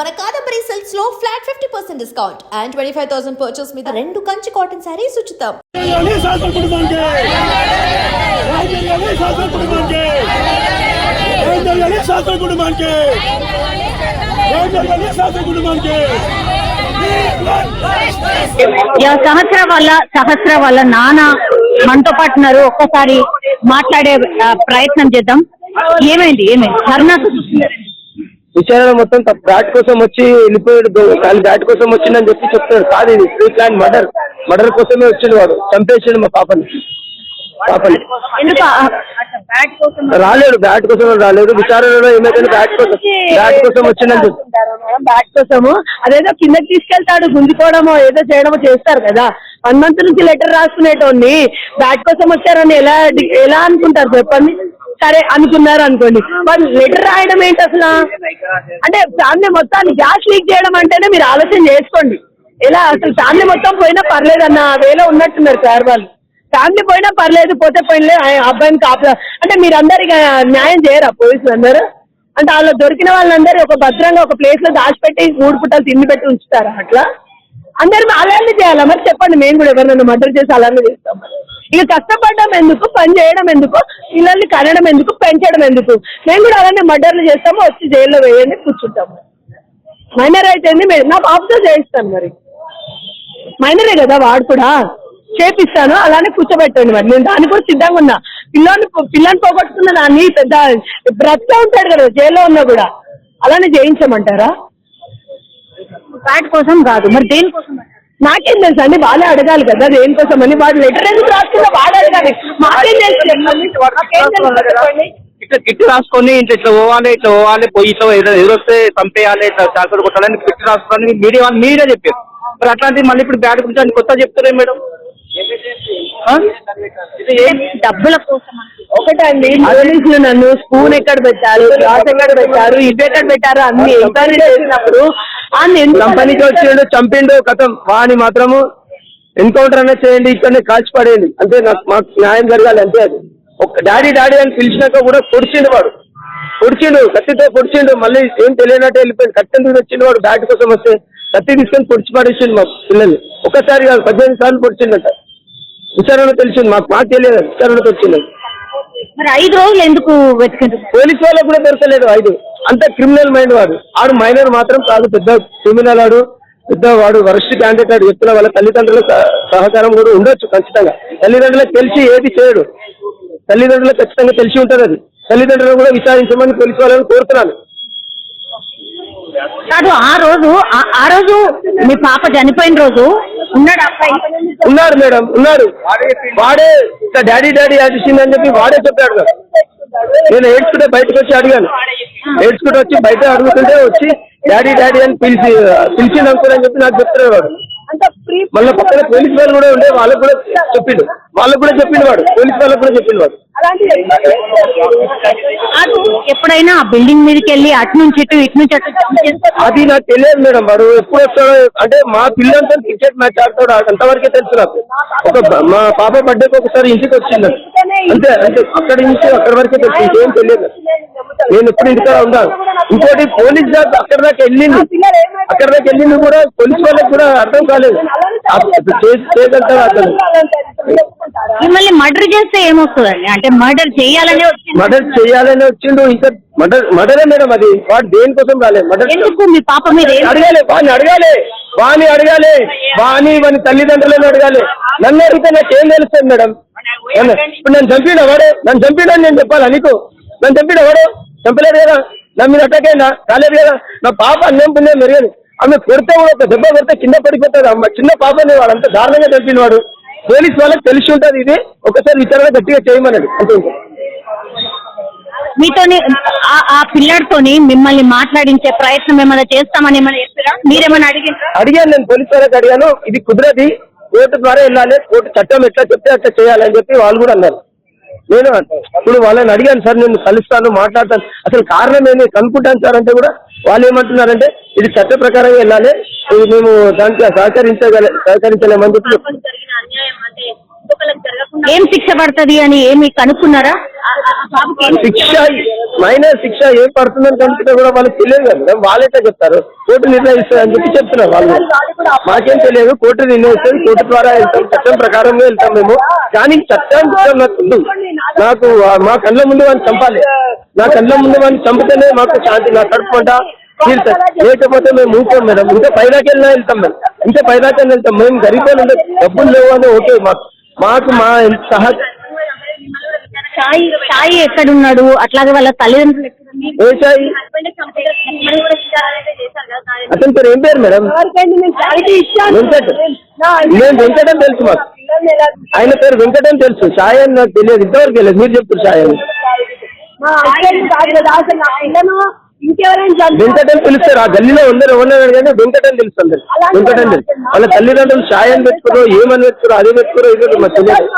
మన కాదంబరి సిల్క్స్ లో flat 50% discount and 25,000 purchase మీద 2 కంచి కాటన్ సారీస్ ఉచితం. సహస్ర వాళ్ళ నాన్న మనతో పాటు ఉన్నారు. ఒక్కసారి మాట్లాడే ప్రయత్నం చేద్దాం. ఏమైంది ధర్నాకు విచారణ మొత్తం బ్యాట్ కోసం వచ్చి వెళ్ళిపోయాడు. కానీ బ్యాట్ కోసం వచ్చిందని చెప్పి చెప్తాడు. కాదు, ఇది ప్రీ ప్లాన్ మర్డర్ కోసమే వచ్చింది. వాడు చంపేసాడు మా పాపని. రాలేడు, బ్యాట్ కోసం రాలేదు. విచారణలో ఏమైతే బ్యాట్ కోసం వచ్చిందని చెప్తారు. బ్యాట్ కోసము అదేదో కిందకి తీసుకెళ్తాడు, గుంజుకోవడమో ఏదో చేయడమో చేస్తారు కదా. 1 month నుంచి లెటర్ రాసుకునేటోని బ్యాట్ కోసం వచ్చారని ఎలా అనుకుంటారు చెప్పండి. సరే అనుకున్నారు అనుకోండి, వాళ్ళు లెటర్ రాయడం ఏంటి అసలు? అంటే ఫ్యామిలీ మొత్తాన్ని గ్యాస్ లీక్ చేయడం అంటేనే మీరు ఆలోచన చేసుకోండి. ఎలా అసలు ఫ్యామిలీ మొత్తం పోయినా పర్లేదు అన్న వేలో ఉన్నట్టున్నారు సార్ వాళ్ళు. ఫ్యామిలీ పోయినా పర్లేదు, పోతే పోయిన అబ్బాయిని కాపలా అంటే మీరు అందరికి న్యాయం చేయరా పోలీసులు అందరూ? అంటే వాళ్ళు దొరికిన వాళ్ళందరూ ఒక భద్రంగా ఒక ప్లేస్ లో దాచిపెట్టి 3 పూటలు తిండి పెట్టి ఉంచుతారా? అట్లా అందరూ అలానే చేయాలా మరి? చెప్పండి. మేము కూడా ఎవరినైనా మర్డర్ చేసి అలానే చేస్తాం. ఇక కష్టపడడం ఎందుకు, పని చేయడం ఎందుకు, పిల్లల్ని కనడం ఎందుకు, పెంచడం ఎందుకు? మేము కూడా అలానే మర్డర్లు చేస్తాము, వచ్చి జైల్లో వేయండి, కూర్చుంటాము. మైనర్ అయితే నా బాబుతో చేయిస్తాను. మరి మైనరే కదా వాడు కూడా, చేపిస్తాను. అలానే కూర్చోబెట్టండి. మరి నేను దాన్ని కూడా సిద్ధంగా ఉన్నా. పిల్లని పోగొట్టుకున్న దాన్ని పెద్ద బ్రతికే ఉంటాడు కదా జైల్లో ఉన్నా కూడా, అలానే చేయించమంటారా? ఫ్యాట్ కోసం కాదు, మరి దేనికోసం? నాకేం తెలుసు అండి, వాళ్ళే అడగాలి కదా దేనికోసం అని. వాడు లెటర్ ఎందుకు రాసుకున్నా వాడు అడగాలి, మాకేం తెలుసు? ఇట్లా కిట్ రాసుకొని ఇట్లా పోవాలి పోయి ఇట్లా ఎదురొస్తే చంపేయాలి, చాకలు కొట్టాలని కిట్ రాసుకొని మీరే చెప్పారు. మరి అట్లాంటివి మళ్ళీ ఇప్పుడు బ్యాడ్ గురించి అని కొత్త చెప్తారే మేడం? డబ్బుల కోసం ఒకటండి. పోలీసులు నన్ను స్పూన్ ఎక్కడ పెట్టారు, గ్లాస్ ఎక్కడ పెట్టారు, ఇవి ఎక్కడ పెట్టారు అన్ని ఎంక్వైరీ చేసినప్పుడు కంపెనీకి వచ్చిండు, చంపిండు, కథం. వాని మాత్రము ఎన్కౌంటర్ అనేది చేయండి, ఇక్కడనే కాల్చి పడేయండి, అంతే. మాకు న్యాయం జరగాలి అంతే. అది ఒక డాడీ అని పిలిచినాక కూడా పొడిచిండు, కత్తితో పొడిచిండు. మళ్ళీ ఏం తెలియనట్టు వెళ్ళిపోయింది. కత్తి వచ్చిండు వాడు. బ్యాట్ కోసం వస్తే కత్తి తీసుకొని పొడిచి పడేసిండు మా పిల్లల్ని. ఒక్కసారి కాదు 18 సార్లు పొడిచిండట. విచారణ తెలిసింది మాకు తెలియదు. విచారణకు వచ్చింది. 5 రోజులు ఎందుకు వెతుకుంటారు? పోలీసు వాళ్ళకు కూడా దొరకలేదు 5. అంత క్రిమినల్ మైండ్ వాడు. ఆడు మైనర్ మాత్రం కాదు, పెద్ద క్రిమినల్ ఆడు, పెద్దవాడు, వరస్ట్ క్యాండిడేట్ ఆడు. చెప్తున్నా వాళ్ళ తల్లిదండ్రుల సహకారం కూడా ఉండొచ్చు ఖచ్చితంగా. తల్లిదండ్రులకు తెలిసి ఏది చేయడు. తల్లిదండ్రులకు ఖచ్చితంగా తెలిసి ఉంటుంది. అది తల్లిదండ్రులను కూడా విచారించమని పోలీసు వాళ్ళని కోరుతున్నాను. కాదు, ఆ రోజు మీ పాప చనిపోయిన రోజు ఉన్నాడు అబ్బాయి? ఉన్నాడు మేడం, ఉన్నాడు. వాడే డాడీ అడిచిందని చెప్పి వాడే చెప్పాడు కదా. నేను ఏడ్చుకుంటే బయటకు వచ్చి అడిగాను. ఏడ్చుకుంటూ వచ్చి బయట అడుగుతుంటే వచ్చి డాడీ అని పిలిచింది అనుకోని చెప్పి నాకు చెప్తున్నాడు వాడు. మళ్ళీ పక్కన పోలీసు వాళ్ళు కూడా ఉండే, వాళ్ళకు కూడా చెప్పిండు వాడు. పోలీసు వాళ్ళకు కూడా చెప్పిండు వాడు. ఎప్పుడైనా బిల్డింగ్ మీదకి వెళ్ళి అటు నుంచి ఇటు నుంచి అటు అది నాకు తెలియదు మేడం. వాడు ఎప్పుడు వస్తాడో అంటే మా పిల్లలతో క్రికెట్ మ్యాచ్ ఆడతాడు, అంతవరకే తెలుసు నాకు. మా పాప బర్త్డేకి ఒకసారి ఇంటికి వచ్చింది అంతే. అక్కడి నుంచి అక్కడి వరకే తెలుసు, ఇంకేం తెలియదు. నేను ఎప్పుడు ఇంటికాడ ఉన్నాను. ఇంకోటి పోలీస్ జాబ్ అక్కడి దాకా వెళ్ళింది కూడా పోలీస్ వాళ్ళకి కూడా అర్థం కాలేదు. చేయగలుగుతారు అతను. మిమ్మల్ని మర్డర్ చేస్తే ఏమొస్తుందండి? అంటే మర్డర్ చేయాలనే వచ్చిండు. ఇంకా మర్డరే మేడం అది. వాడు దేనికోసం రాలేదు. మర్డర్ ఎందుకు? మీ పాప మీద వాడిని అడగాలి. వాని తల్లిదండ్రులను అడగాలి. నన్ను అడిగితే నాకేం తెలుస్తుంది మేడం? ఇప్పుడు నన్ను చంపిడని నేను చెప్పాలా నీకు? నన్ను చంపిడవాడు చంపలేదు కదా. నా మీద అటాక్ అయినా కాలేదు కదా. నా పాప అన్నం పుణ్యం మెరుగని. ఆమె కొడితే కూడా ఒక దెబ్బ కొడితే కింద పడిపోతుంది. అమ్మ చిన్న పాపని వాడు అంత దారుణంగా చంపిన వాడు. పోలీసు వాళ్ళకి తెలిసి ఉంటుంది. ఇది ఒకసారి విచారణ గట్టిగా చేయమన్నాడు అంతే. మీతోని ఆ పిల్లడితోని మిమ్మల్ని మాట్లాడించే ప్రయత్నం ఏమైనా చేస్తామని మీరేమైనా అడిగాను. నేను పోలీసు వాళ్ళకి అడిగాను. ఇది కుదరది, కోర్టు ద్వారా వెళ్ళాలి, కోర్టు చట్టం ఎట్లా చెప్తే అట్లా చేయాలని చెప్పి వాళ్ళు కూడా అన్నారు. నేను ఇప్పుడు వాళ్ళని అడిగాను, సార్ నేను కలుస్తాను, మాట్లాడతాను, అసలు కారణం ఏంటి కనుక్కుంటాను సార్ అంటే కూడా వాళ్ళు ఏమంటున్నారంటే ఇది చట్ట ప్రకారంగా వెళ్ళాలి, ఇది మేము దానికి సహకరించలేమని చెప్పి ఏం శిక్ష పడుతుంది అని ఏమి కనుక్కున్నారా? శిక్ష మైనర్ శిక్ష ఏం పడుతుందని కనుక్కుంటే కూడా వాళ్ళకి తెలియదు కదా మేడం. వాళ్ళైతే చెప్తారు కోర్టు నిర్ణయిస్తుంది అని చెప్పి చెప్తున్నారు వాళ్ళు. మాకేం తెలియదు, కోర్టు నిర్ణయిస్తుంది, కోర్టు ద్వారా వెళ్తాం, చట్టం ప్రకారంగా వెళ్తాం మేము. కానీ చట్టం నాకు ఉంది, నాకు మా కళ్ళ ముందు వాడిని చంపాలి, నా కళ్ళ ముందు వాడిని చంపితేనే మాకు శాంతి, నా కడుపుమంట తీరుతారు. లేకపోతే మేము ఊరుకోం మేడం. ఇంకా పైదాకి వెళ్ళినా వెళ్తాం మేము, ఇంకా పైదాకి వెళ్తాం. మేము గరీబ్ డబ్బులు లేవు అని ఓకే, మాకు మా సహా సాయి ఎక్కడున్నాడు, అట్లాగే వాళ్ళ తల్లిదండ్రులు ఏ సాయి అతని పేరు ఏం పేరు మేడం? వెంకట్. నేను వెంకట్ అని తెలుసు మాకు, ఆయన పేరు వెంకట్ అని తెలుసు. సాయి అని నాకు తెలియదు, ఇంతవరకు తెలియదు. మీరు చెప్తారు సాయి అని. వెంకట్ అని పిలుస్తారు, ఆ గల్లీలో అందరూ ఎవరు కానీ వెంకట్ అని తెలుసు అందరు. వెంకట్ అని తెలుసు. వాళ్ళ తల్లిదండ్రులు సాయి అని పెట్టుకున్నారు, ఏమని పెట్టుకున్నారు, అది పెట్టుకున్నారు, ఇది మాకు తెలియదు.